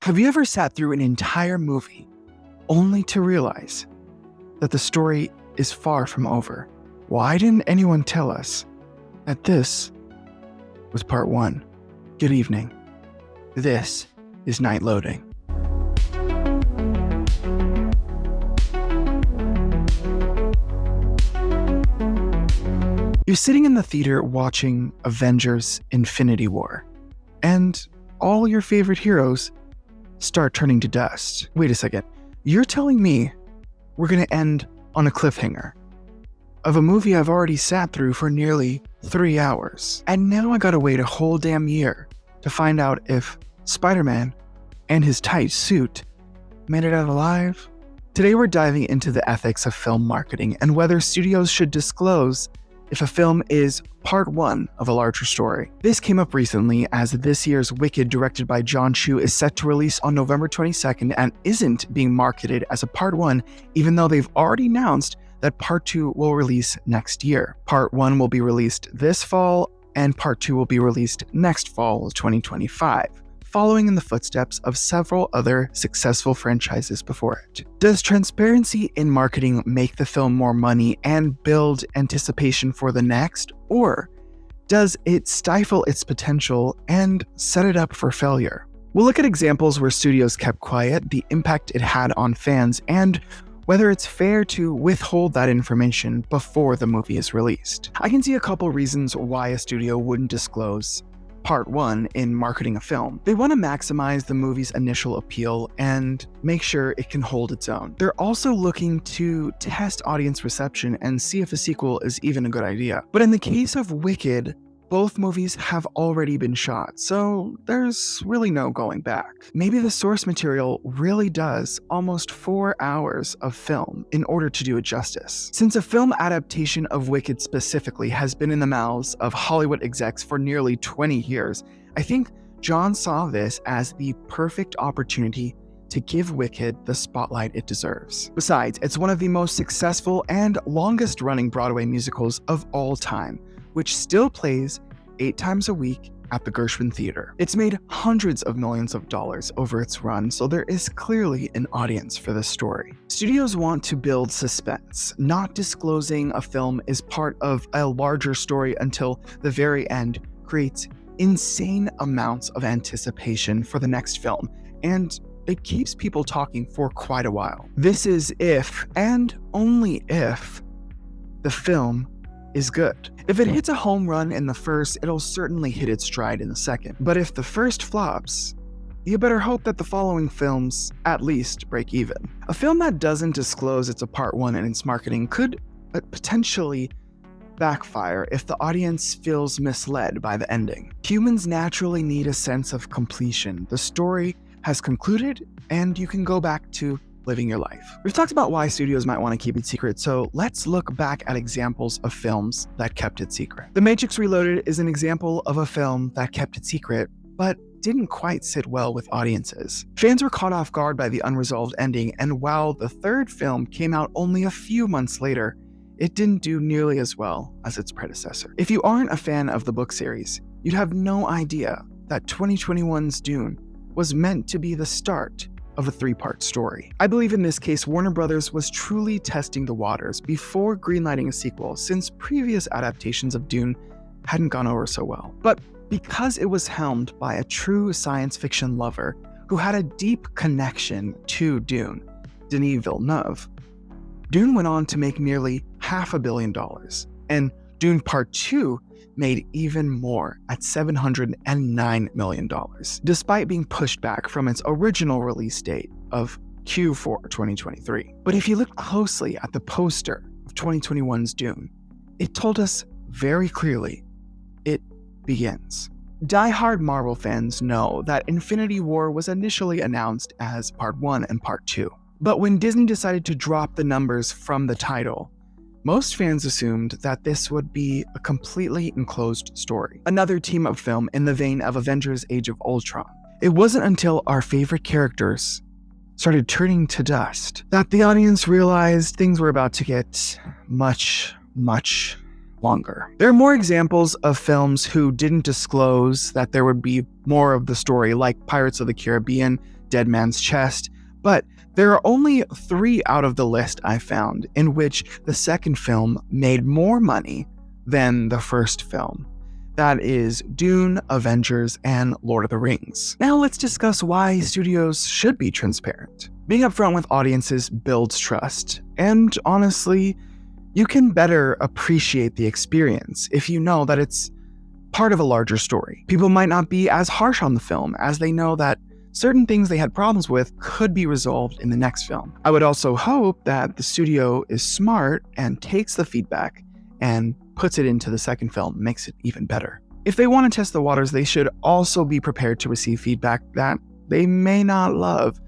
Have you ever sat through an entire movie only to realize that the story is far from over? Why didn't anyone tell us that this was part one? Good evening. This is Night Loading. You're sitting in the theater watching Avengers: Infinity War, and all your favorite heroes start turning to dust. Wait a second, you're telling me we're gonna end on a cliffhanger of a movie I've already sat through for nearly 3 hours, and now I gotta wait a whole damn year to find out if Spider-Man and his tight suit made it out alive? Today we're diving into the ethics of film marketing and whether studios should disclose if a film is part one of a larger story. This came up recently as this year's Wicked, directed by Jon Chu, is set to release on November 22nd and isn't being marketed as a part one, even though they've already announced that part two will release next year. Part one will be released this fall, and part two will be released next fall of 2025. Following in the footsteps of several other successful franchises before it. Does transparency in marketing make the film more money and build anticipation for the next, or does it stifle its potential and set it up for failure? We'll look at examples where studios kept quiet, the impact it had on fans, and whether it's fair to withhold that information before the movie is released. I can see a couple reasons why a studio wouldn't disclose part one in marketing a film. They want to maximize the movie's initial appeal and make sure it can hold its own. They're also looking to test audience reception and see if a sequel is even a good idea. But in the case of Wicked, both movies have already been shot, so there's really no going back. Maybe the source material really does almost 4 hours of film in order to do it justice. Since a film adaptation of Wicked specifically has been in the mouths of Hollywood execs for nearly 20 years, I think Jon saw this as the perfect opportunity to give Wicked the spotlight it deserves. Besides, it's one of the most successful and longest-running Broadway musicals of all time, which still plays 8 times a week at the Gershwin Theater. It's made hundreds of millions of dollars over its run, so there is clearly an audience for this story. Studios want to build suspense. Not disclosing a film is part of a larger story until the very end creates insane amounts of anticipation for the next film, and it keeps people talking for quite a while. This is if, and only if, the film is good. If it hits a home run in the first, it'll certainly hit its stride in the second. But if the first flops, you better hope that the following films at least break even. A film that doesn't disclose it's a part one in its marketing could potentially backfire if the audience feels misled by the ending. Humans naturally need a sense of completion. The story has concluded, and you can go back to living your life. We've talked about why studios might want to keep it secret, so let's look back at examples of films that kept it secret. The Matrix Reloaded is an example of a film that kept it secret, but didn't quite sit well with audiences. Fans were caught off guard by the unresolved ending, and while the third film came out only a few months later, it didn't do nearly as well as its predecessor. If you aren't a fan of the book series, you'd have no idea that 2021's Dune was meant to be the start of a 3-part story. I believe in this case, Warner Brothers was truly testing the waters before greenlighting a sequel, since previous adaptations of Dune hadn't gone over so well. But because it was helmed by a true science fiction lover who had a deep connection to Dune, Denis Villeneuve, Dune went on to make nearly $500 million, and Dune Part 2 made even more at $709 million, despite being pushed back from its original release date of Q4 2023. But if you look closely at the poster of 2021's Dune, it told us very clearly, it begins. Die-hard Marvel fans know that Infinity War was initially announced as Part 1 and Part 2. But when Disney decided to drop the numbers from the title, most fans assumed that this would be a completely enclosed story, another team-up film in the vein of Avengers: Age of Ultron. It wasn't until our favorite characters started turning to dust that the audience realized things were about to get much longer. There are more examples of films who didn't disclose that there would be more of the story, like Pirates of the Caribbean, Dead Man's Chest, but there are only 3 out of the list I found in which the second film made more money than the first film. That is Dune, Avengers, and Lord of the Rings. Now let's discuss why studios should be transparent. Being upfront with audiences builds trust, and honestly, you can better appreciate the experience if you know that it's part of a larger story. People might not be as harsh on the film as they know that certain things they had problems with could be resolved in the next film. I would also hope that the studio is smart and takes the feedback and puts it into the second film, makes it even better. If they want to test the waters, they should also be prepared to receive feedback that they may not love,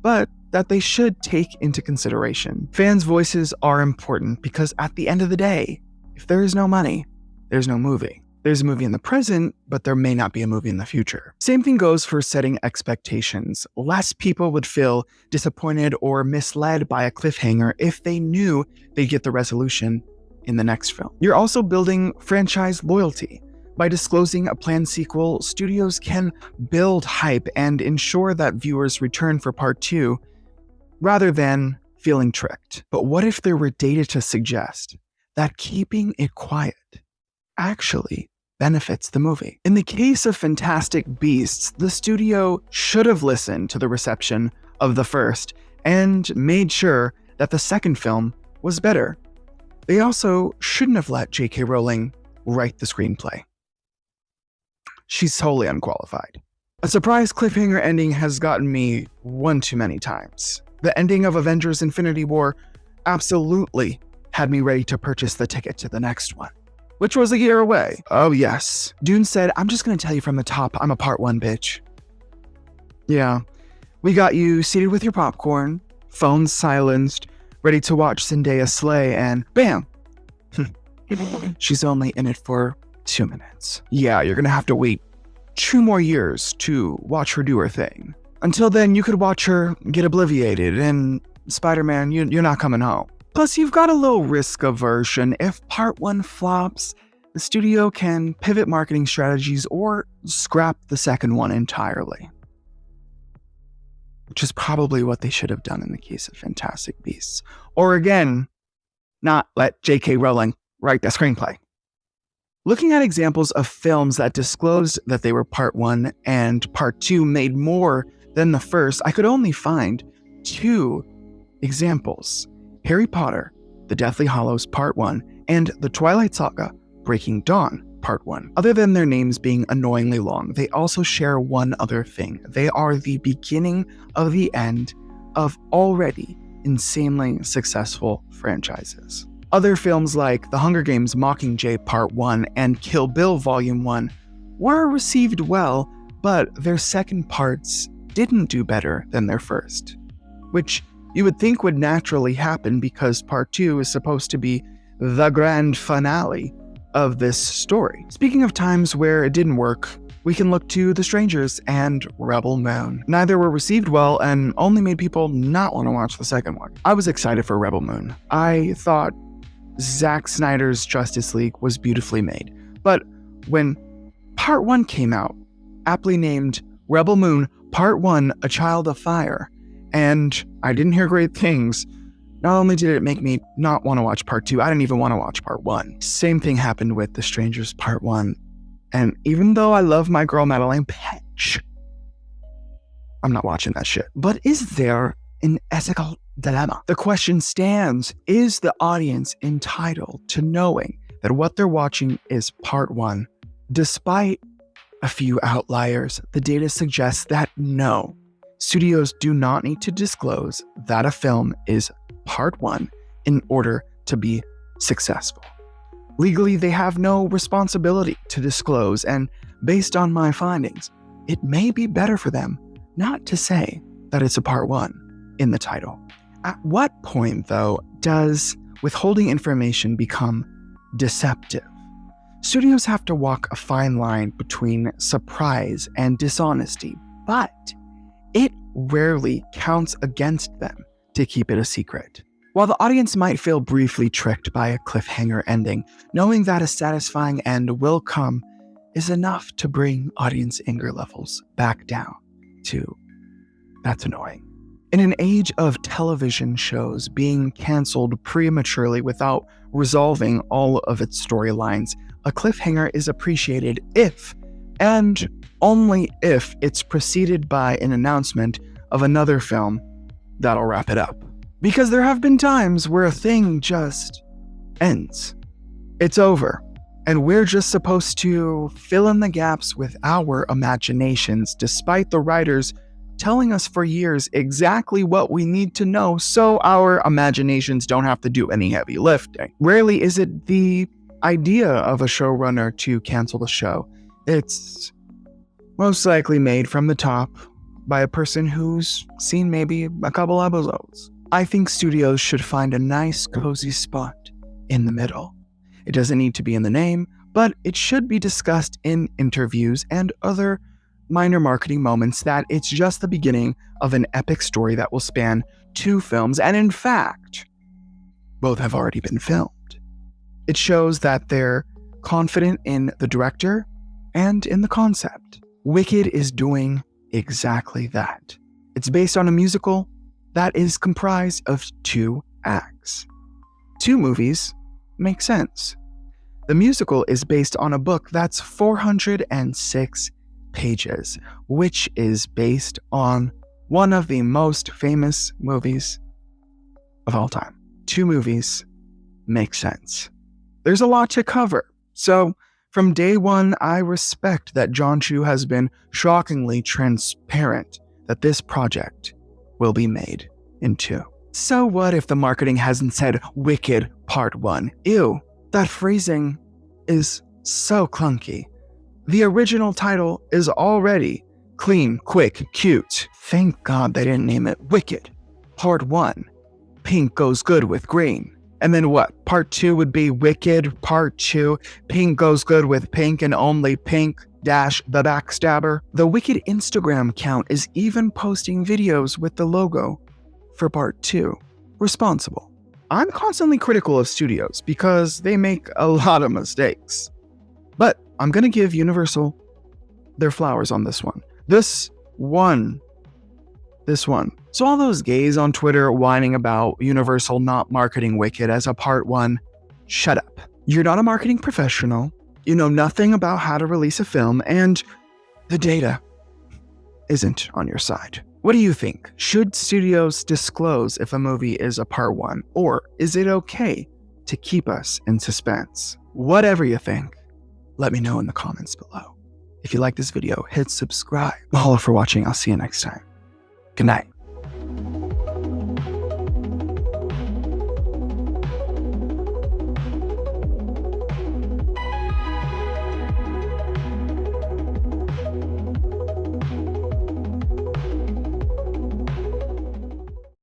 but that they should take into consideration. Fans' voices are important because at the end of the day, if there is no money, there's no movie. There's a movie in the present, but there may not be a movie in the future. Same thing goes for setting expectations. Less people would feel disappointed or misled by a cliffhanger if they knew they'd get the resolution in the next film. You're also building franchise loyalty. By disclosing a planned sequel, studios can build hype and ensure that viewers return for part 2 rather than feeling tricked. But what if there were data to suggest that keeping it quiet actually benefits the movie? In the case of Fantastic Beasts, the studio should have listened to the reception of the first and made sure that the second film was better. They also shouldn't have let J.K. Rowling write the screenplay. She's wholly unqualified. A surprise cliffhanger ending has gotten me one too many times. The ending of Avengers Infinity War absolutely had me ready to purchase the ticket to the next one, which was a year away. Oh yes. Dune said, "I'm just gonna tell you from the top, I'm a part 1 bitch." Yeah, we got you seated with your popcorn, phones silenced, ready to watch Zendaya slay, and bam! She's only in it for 2 minutes. Yeah, you're gonna have to wait 2 more years to watch her do her thing. Until then, you could watch her get obliviated, and Spider-Man, you're not coming home. Plus, you've got a low risk aversion. If part 1 flops, the studio can pivot marketing strategies or scrap the second one entirely. Which is probably what they should have done in the case of Fantastic Beasts. Or again, not let J.K. Rowling write the screenplay. Looking at examples of films that disclosed that they were part 1 and part 2 made more than the first, I could only find 2 examples. Harry Potter, The Deathly Hallows Part 1, and The Twilight Saga, Breaking Dawn Part 1. Other than their names being annoyingly long, they also share one other thing. They are the beginning of the end of already insanely successful franchises. Other films like The Hunger Games Mockingjay Part 1 and Kill Bill Volume 1 were received well, but their second parts didn't do better than their first, which you would think would naturally happen because part 2 is supposed to be the grand finale of this story. Speaking of times where it didn't work, we can look to The Strangers and Rebel Moon. Neither were received well and only made people not want to watch the second one. I was excited for Rebel Moon. I thought Zack Snyder's Justice League was beautifully made. But when part 1 came out, aptly named Rebel Moon Part 1, A Child of Fire, and I didn't hear great things, not only did it make me not want to watch part 2, I didn't even want to watch part 1. Same thing happened with The Strangers Part 1. And even though I love my girl Madeleine Petsch, I'm not watching that shit. But is there an ethical dilemma? The question stands, is the audience entitled to knowing that what they're watching is part 1? Despite a few outliers, the data suggests that no, studios do not need to disclose that a film is part 1 in order to be successful. Legally, they have no responsibility to disclose, and based on my findings, it may be better for them not to say that it's a part 1 in the title. At what point, though, does withholding information become deceptive? Studios have to walk a fine line between surprise and dishonesty, but it rarely counts against them to keep it a secret. While the audience might feel briefly tricked by a cliffhanger ending, knowing that a satisfying end will come is enough to bring audience anger levels back down to That's annoying. In an age of television shows being canceled prematurely without resolving all of its storylines, a cliffhanger is appreciated if, and only if, it's preceded by an announcement of another film that'll wrap it up. Because there have been times where a thing just ends. It's over, and we're just supposed to fill in the gaps with our imaginations, despite the writers telling us for years exactly what we need to know so our imaginations don't have to do any heavy lifting. Rarely is it the idea of a showrunner to cancel the show. It's most likely made from the top by a person who's seen maybe a couple episodes. I think studios should find a nice, cozy spot in the middle. It doesn't need to be in the name, but it should be discussed in interviews and other minor marketing moments that it's just the beginning of an epic story that will span 2 films, and in fact, both have already been filmed. It shows that they're confident in the director and in the concept. Wicked is doing exactly that. It's based on a musical that is comprised of 2 acts. 2 movies make sense. The musical is based on a book that's 406 pages, which is based on one of the most famous movies of all time. 2 movies make sense. There's a lot to cover, so from day one, I respect that Jon Chu has been shockingly transparent that this project will be made in 2. So what if the marketing hasn't said Wicked Part 1? Ew, that phrasing is so clunky. The original title is already clean, quick, cute. Thank God they didn't name it Wicked Part 1. Pink goes good with green. And then what? Part 2 would be Wicked Part 2. Pink goes good with pink and only pink dash the backstabber. The Wicked Instagram account is even posting videos with the logo for Part 2. Responsible. I'm constantly critical of studios because they make a lot of mistakes. But I'm gonna give Universal their flowers on this one. This one. So all those gays on Twitter whining about Universal not marketing Wicked as a Part 1, shut up. You're not a marketing professional, you know nothing about how to release a film, and the data isn't on your side. What do you think? Should studios disclose if a movie is a Part 1, or is it okay to keep us in suspense? Whatever you think, let me know in the comments below. If you like this video, hit subscribe. Mahalo for watching. I'll see you next time. Good night.